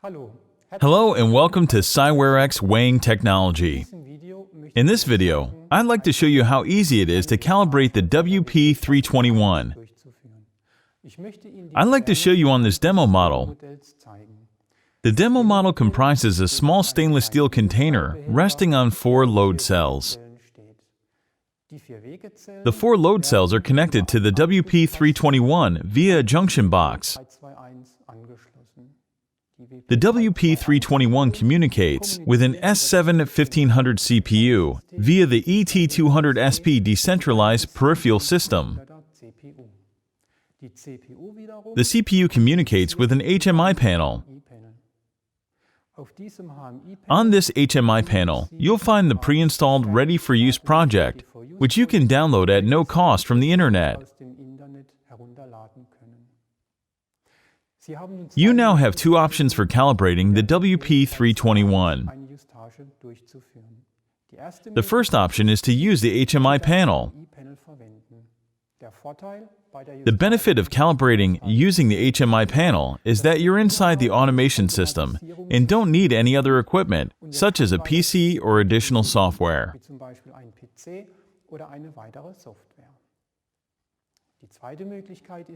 Hello and welcome to SIWAREX Weighing Technology. In this video, I'd like to show you how easy it is to calibrate the WP321. I'd like to show you on this demo model. The demo model comprises a small stainless steel container resting on 4 load cells. The 4 load cells are connected to the WP321 via a junction box. The WP321 communicates with an S7 1500 CPU via the ET200SP decentralized peripheral system. The CPU communicates with an HMI panel. On this HMI panel, you'll find the pre-installed ready-for-use project, which you can download at no cost from the internet. You now have 2 options for calibrating the WP321. The first option is to use the HMI panel. The benefit of calibrating using the HMI panel is that you're inside the automation system and don't need any other equipment, such as a PC or additional software.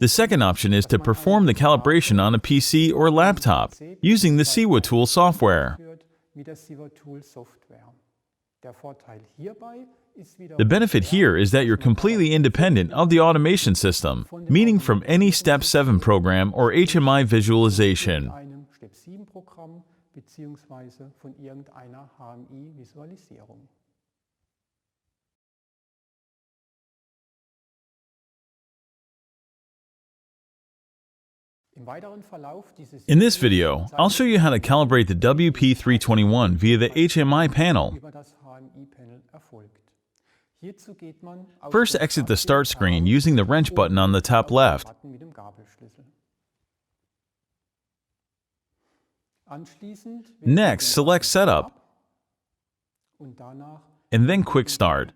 The second option is to perform the calibration on a PC or laptop using the SIWA tool software. The benefit here is that you're completely independent of the automation system, meaning from any Step 7 program or HMI visualization. In this video, I'll show you how to calibrate the WP321 via the HMI panel. First, exit the Start screen using the wrench button on the top left. Next, select Setup, and then Quick Start.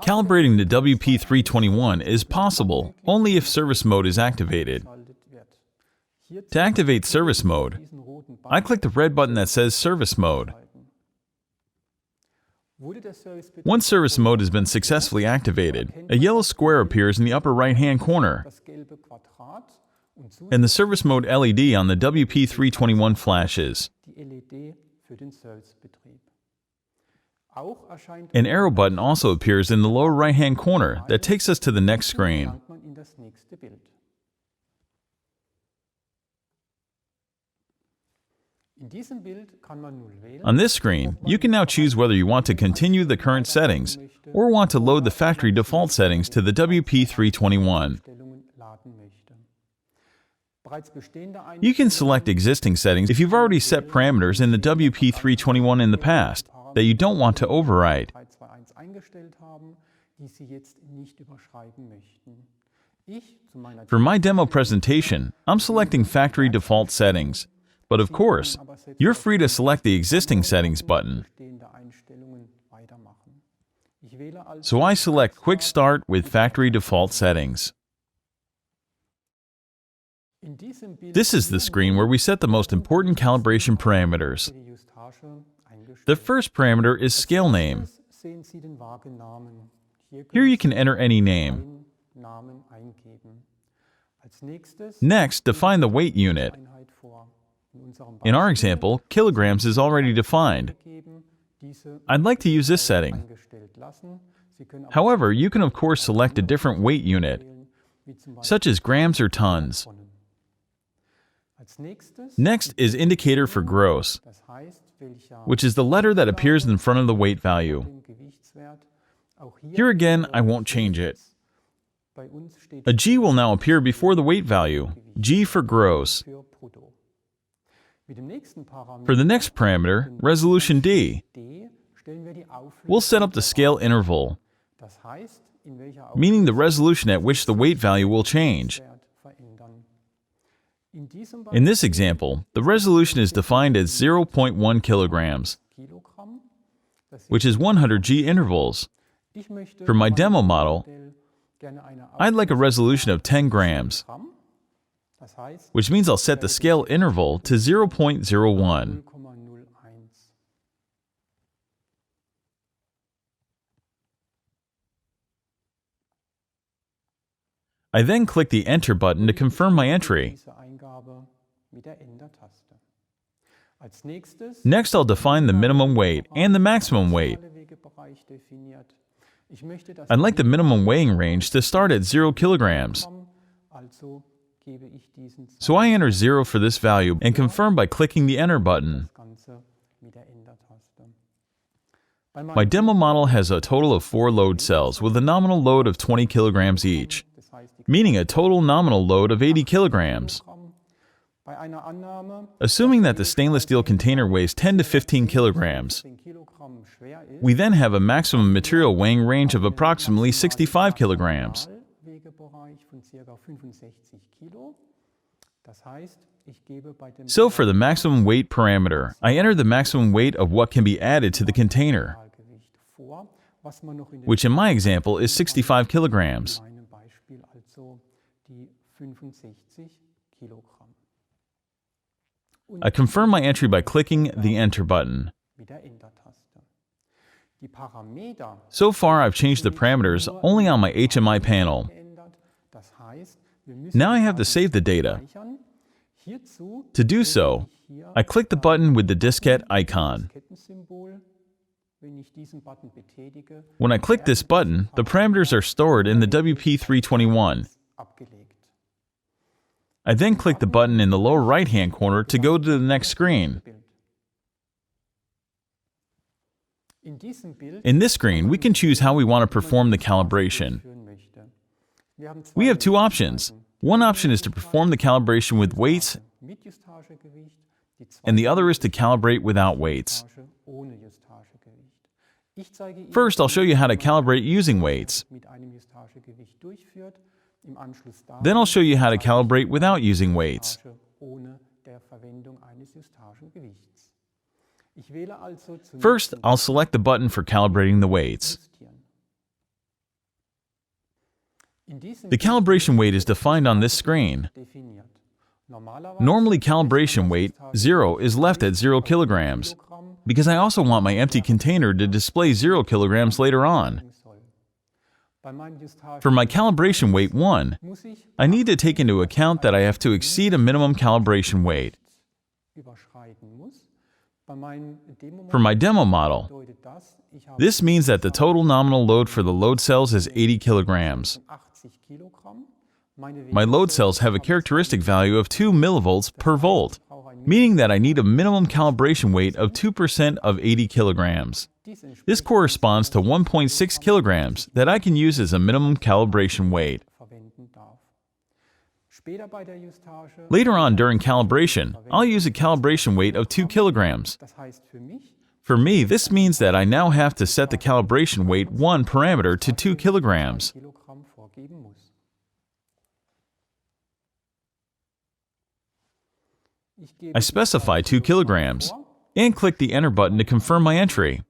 Calibrating the WP321 is possible only if service mode is activated. To activate service mode, I click the red button that says Service Mode. Once service mode has been successfully activated, a yellow square appears in the upper right-hand corner, and the service mode LED on the WP321 flashes. An arrow button also appears in the lower right-hand corner that takes us to the next screen. On this screen, you can now choose whether you want to continue the current settings or want to load the factory default settings to the WP321. You can select existing settings if you've already set parameters in the WP321 in the past that you don't want to override. For my demo presentation, I'm selecting factory default settings, but of course, you're free to select the existing settings button. So I select Quick Start with factory default settings. This is the screen where we set the most important calibration parameters. The first parameter is scale name. Here you can enter any name. Next, define the weight unit. In our example, kilograms is already defined. I'd like to use this setting. However, you can of course select a different weight unit, such as grams or tons. Next is indicator for gross, which is the letter that appears in front of the weight value. Here again, I won't change it. A G will now appear before the weight value, G for gross. For the next parameter, resolution D, we'll set up the scale interval, meaning the resolution at which the weight value will change. In this example, the resolution is defined as 0.1 kilograms, which is 100 G intervals. For my demo model, I'd like a resolution of 10 grams. which means I'll set the scale interval to 0.01. I then click the Enter button to confirm my entry. Next, I'll define the minimum weight and the maximum weight. I'd like the minimum weighing range to start at 0 kilograms. So I enter 0 for this value and confirm by clicking the Enter button. My demo model has a total of 4 load cells with a nominal load of 20 kilograms each, meaning a total nominal load of 80 kilograms. Assuming that the stainless steel container weighs 10 to 15 kilograms, we then have a maximum material weighing range of approximately 65 kilograms. So for the maximum weight parameter, I enter the maximum weight of what can be added to the container, which in my example is 65 kilograms. I confirm my entry by clicking the Enter button. So far, I've changed the parameters only on my HMI panel. Now I have to save the data. To do so, I click the button with the diskette icon. When I click this button, the parameters are stored in the WP321. I then click the button in the lower right-hand corner to go to the next screen. In this screen, we can choose how we want to perform the calibration. We have 2 options. One option is to perform the calibration with weights, and the other is to calibrate without weights. First, I'll show you how to calibrate using weights. Then I'll show you how to calibrate without using weights. First, I'll select the button for calibrating the weights. The calibration weight is defined on this screen. Normally, calibration weight 0 is left at 0 kilograms, because I also want my empty container to display 0 kilograms later on. For my calibration weight 1, I need to take into account that I have to exceed a minimum calibration weight. For my demo model, this means that the total nominal load for the load cells is 80 kilograms. My load cells have a characteristic value of 2 millivolts per volt, meaning that I need a minimum calibration weight of 2% of 80 kilograms. This corresponds to 1.6 kilograms that I can use as a minimum calibration weight. Later on during calibration, I'll use a calibration weight of 2 kilograms. For me, this means that I now have to set the calibration weight 1 parameter to 2 kilograms. I specify 2 kilograms and click the Enter button to confirm my entry.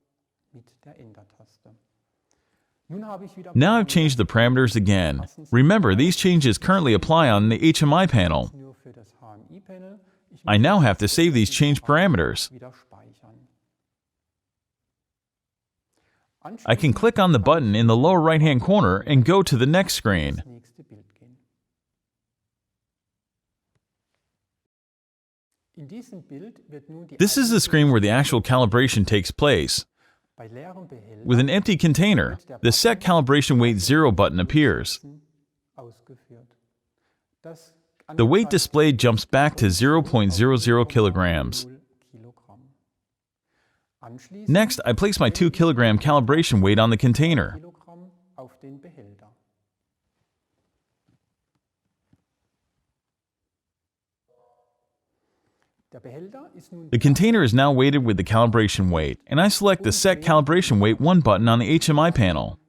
Now I've changed the parameters again. Remember, these changes currently apply on the HMI panel. I now have to save these changed parameters. I can click on the button in the lower right-hand corner and go to the next screen. This is the screen where the actual calibration takes place. With an empty container, the Set Calibration Weight 0 button appears. The weight displayed jumps back to 0.00 kilograms. Next, I place my 2 kilogram calibration weight on the container. The container is now weighted with the calibration weight, and I select the Set Calibration Weight 1 button on the HMI panel.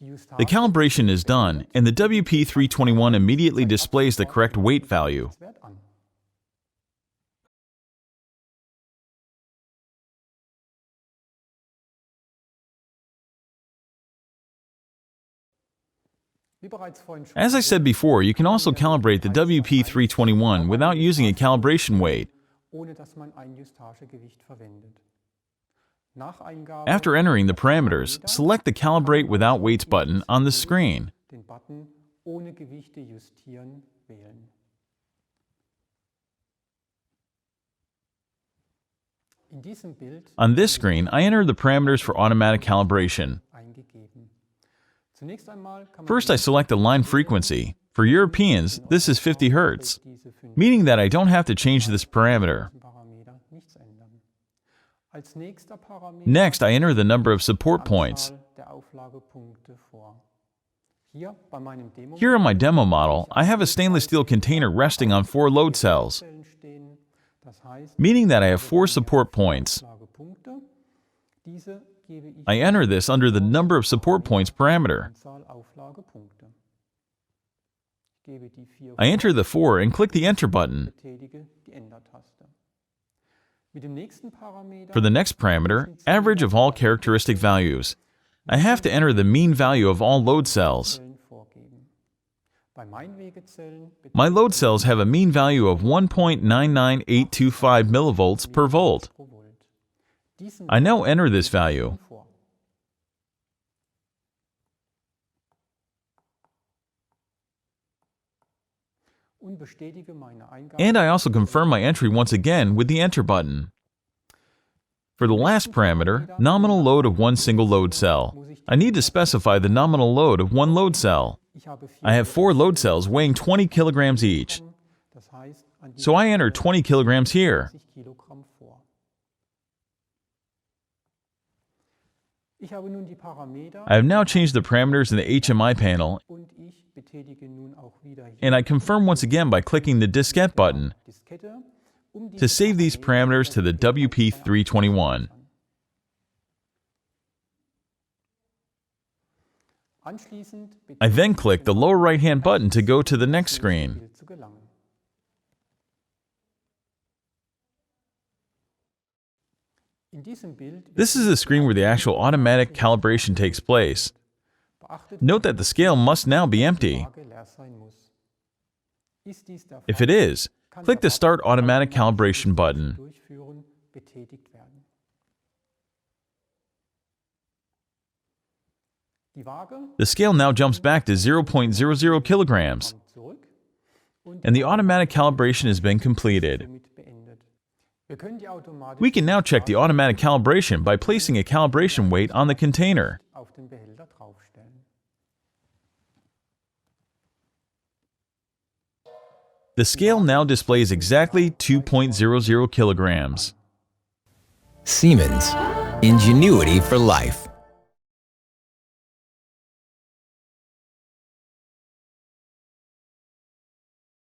The calibration is done, and the WP321 immediately displays the correct weight value. As I said before, you can also calibrate the WP321 without using a calibration weight. After entering the parameters, select the Calibrate Without Weights button on the screen. On this screen, I enter the parameters for automatic calibration. First, I select the line frequency. For Europeans, this is 50 Hz, meaning that I don't have to change this parameter. Next, I enter the number of support points. Here in my demo model, I have a stainless steel container resting on 4 load cells, meaning that I have 4 support points. I enter this under the number of support points parameter. I enter the 4 and click the Enter button. For the next parameter, average of all characteristic values, I have to enter the mean value of all load cells. My load cells have a mean value of 1.99825 millivolts per volt. I now enter this value. And I also confirm my entry once again with the Enter button. For the last parameter, nominal load of one single load cell, I need to specify the nominal load of one load cell. I have 4 load cells weighing 20 kilograms each, so I enter 20 kilograms here. I have now changed the parameters in the HMI panel, and I confirm once again by clicking the Diskette button to save these parameters to the WP321. I then click the lower right-hand button to go to the next screen. This is the screen where the actual automatic calibration takes place. Note that the scale must now be empty. If it is, click the Start Automatic Calibration button. The scale now jumps back to 0.00 kilograms, and the automatic calibration has been completed. We can now check the automatic calibration by placing a calibration weight on the container. The scale now displays exactly 2.00 kilograms. Siemens. Ingenuity for life.